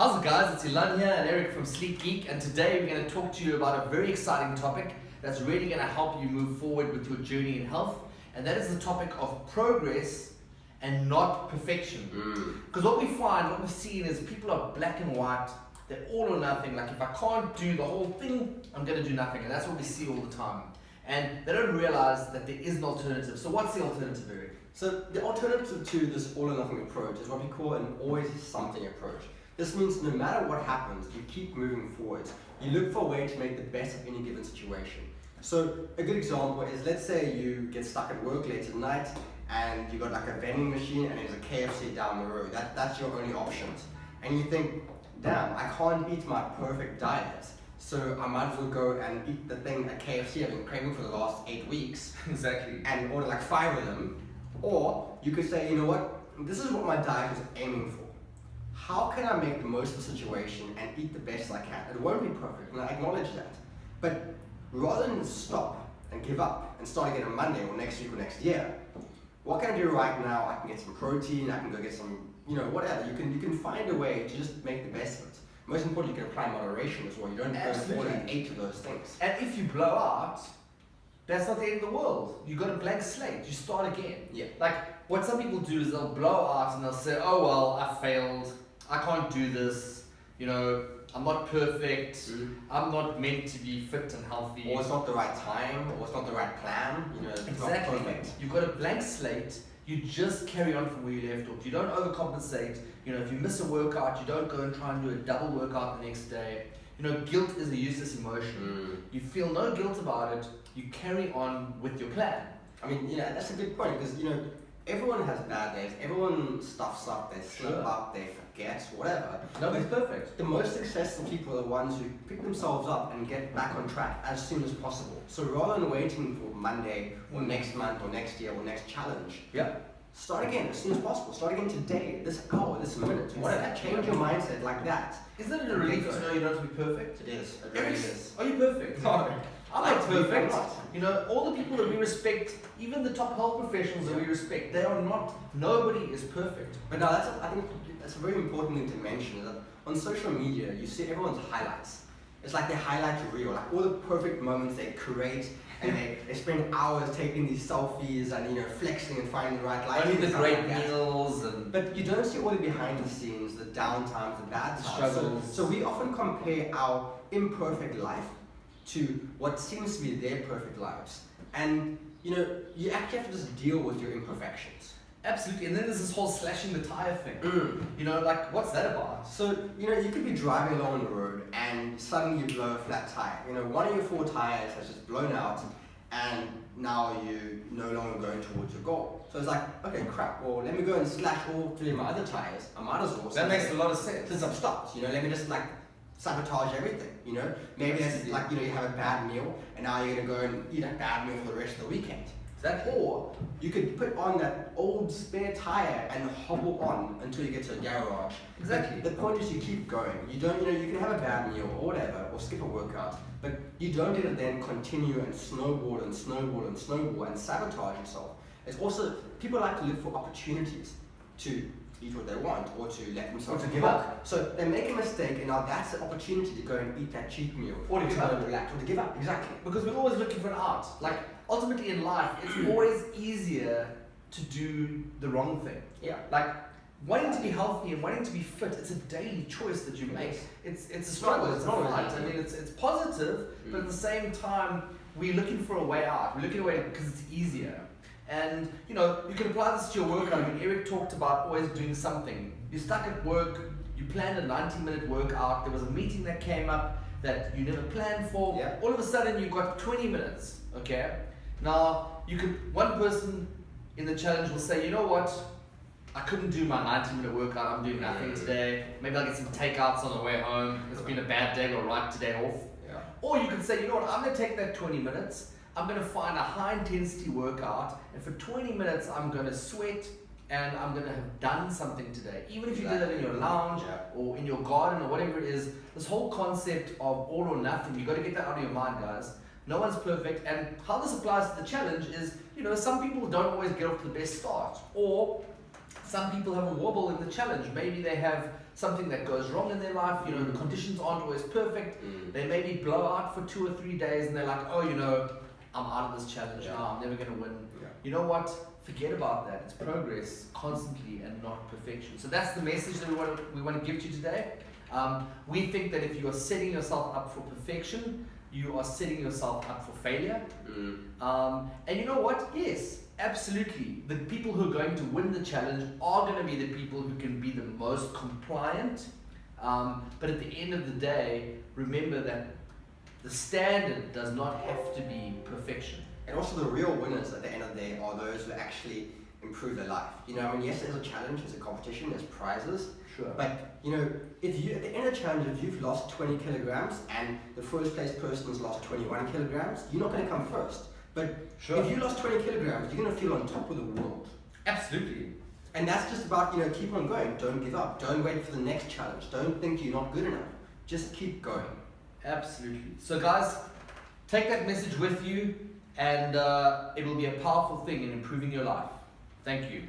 How's it, guys? It's Elan here and Eric from Sleekgeek, and today we're going to talk to you about a very exciting topic that's really going to help you move forward with your journey in health, and that is the topic of progress and not perfection. Because what we've seen is people are black and white, they're all or nothing. Like, if I can't do the whole thing, I'm going to do nothing, and that's what we see all the time. And they don't realize that there is an alternative. So what's the alternative, Eric? So the alternative to this all or nothing approach is what we call an always something approach. This means no matter what happens, you keep moving forward. You look for a way to make the best of any given situation. So a good example is, let's say you get stuck at work late at night and you got like a vending machine and there's a KFC down the road. That's your only options. And you think, damn, I can't eat my perfect diet, so I might as well go and eat the thing at KFC I've been craving for the last 8 weeks. Exactly. And order like 5 of them. Or you could say, you know what, this is what my diet is aiming for. How can I make the most of the situation and eat the best I can? It won't be perfect, and I acknowledge that. But rather than stop and give up and start again on Monday or next week or next year, what can I do right now? I can get some protein, I can go get some, whatever. You can find a way to just make the best of it. Most importantly, you can apply moderation as well. You don't go more than 8 of those things. And if you blow out, that's not the end of the world. You got a blank slate. You start again. Yeah. Like, what some people do is they'll blow out and they'll say, oh well, I failed. I can't do this. I'm not perfect. I'm not meant to be fit and healthy. Or it's not the right time, or it's not the right plan. It's Exactly. not perfect. You've got a blank slate. You just carry on from where you left off. You don't overcompensate. If you miss a workout, you don't go and try and do a double workout the next day. Guilt is a useless emotion. You feel no guilt about it. You carry on with your plan. I mean, that's a good point, because everyone has bad days. Everyone stuffs up, they slip up, they forget, whatever. Nobody's perfect. The most successful people are the ones who pick themselves up and get back on track as soon as possible. So rather than waiting for Monday or next month or next year or next challenge, start again as soon as possible. Start again today, this hour, this minute, whatever. Change your mindset like that. Isn't it a relief to know you don't have to be perfect? It is. It really is. Are you perfect? No. I'm not perfect. All the people that we respect, even the top health professionals that we respect, they are not. Nobody is perfect. But now I think that's a very important thing to mention, is that on social media, you see everyone's highlights. It's like they highlight a reel, like all the perfect moments they create, and they spend hours taking these selfies and flexing and finding the right lighting. Only the great meals But you don't see all the behind the scenes, the downtimes, the bad times. Struggles. So we often compare our imperfect life to what seems to be their perfect lives. And you actually have to just deal with your imperfections. Absolutely, and then there's this whole slashing the tire thing. What's that about? So, you could be driving along the road and suddenly you blow a flat tire. One of your 4 tires has just blown out and now you're no longer going towards your goal. So it's like, okay, crap, well, let me go and slash all 3 of my other tires. I might as well. That makes a lot of sense. Since I've stopped, let me just sabotage everything, Maybe it's like, you have a bad meal and now you're going to go and eat a bad meal for the rest of the weekend. Or you could put on that old spare tire and hobble on until you get to a garage. Exactly. But the point is you keep going. You don't, you can have a bad meal or whatever, or skip a workout, but you don't get to then continue and snowball and snowball and snowball and sabotage yourself. It's also, people like to look for opportunities to eat what they want or to let themselves give up. So they make a mistake and now that's the opportunity to go and eat that cheat meal. Or to give up. Relax, or to give up, exactly. Because we're always looking for an out. Ultimately in life, it's always easier to do the wrong thing. Yeah. Wanting to be healthy and wanting to be fit, it's a daily choice that you make. It's a struggle, it's not right. It's positive, but at the same time, we're looking for a way out. We're looking for a way because it's easier. And you can apply this to your workout. Eric talked about always doing something. You're stuck at work, you planned a 90-minute workout, there was a meeting that came up that you never planned for. Yeah. All of a sudden you've got 20 minutes, okay? Now, one person in the challenge will say, you know what? I couldn't do my 90-minute workout, I'm doing nothing today. Maybe I'll get some takeouts on the way home. It's been a bad day, I'll write today off. Yeah. Or you could say, you know what, I'm gonna take that 20 minutes, I'm going to find a high intensity workout, and for 20 minutes I'm going to sweat and I'm going to have done something today. Even if you did that in your lounge or in your garden or whatever it is, this whole concept of all or nothing, you've got to get that out of your mind, guys. No one's perfect, and how this applies to the challenge is, some people don't always get off to the best start, or Some people have a wobble in the challenge. Maybe they have something that goes wrong in their life. You know, the conditions aren't always perfect. They maybe blow out for 2 or 3 days and they're like, oh, you know, I'm out of this challenge now. I'm never going to win. Yeah. You know what? Forget about that. It's progress constantly and not perfection. So that's the message that we want to give to you today. We think that if you are setting yourself up for perfection, you are setting yourself up for failure. And you know what? Yes, absolutely. The people who are going to win the challenge are going to be the people who can be the most compliant. But at the end of the day, remember that the standard does not have to be perfection. And also the real winners at the end of the day are those who actually improve their life. You know, I mean, yes, there's a challenge, there's a competition, there's prizes. Sure. But, you know, if you, at the end of the challenge, if you've lost 20 kilograms and the first place person has lost 21 kilograms, you're not going to come first. But if you lost 20 kilograms, you're going to feel on top of the world. Absolutely. And that's just about, you know, keep on going. Don't give up. Don't wait for the next challenge. Don't think you're not good enough. Just keep going. Absolutely. So guys, take that message with you, and it will be a powerful thing in improving your life. Thank you.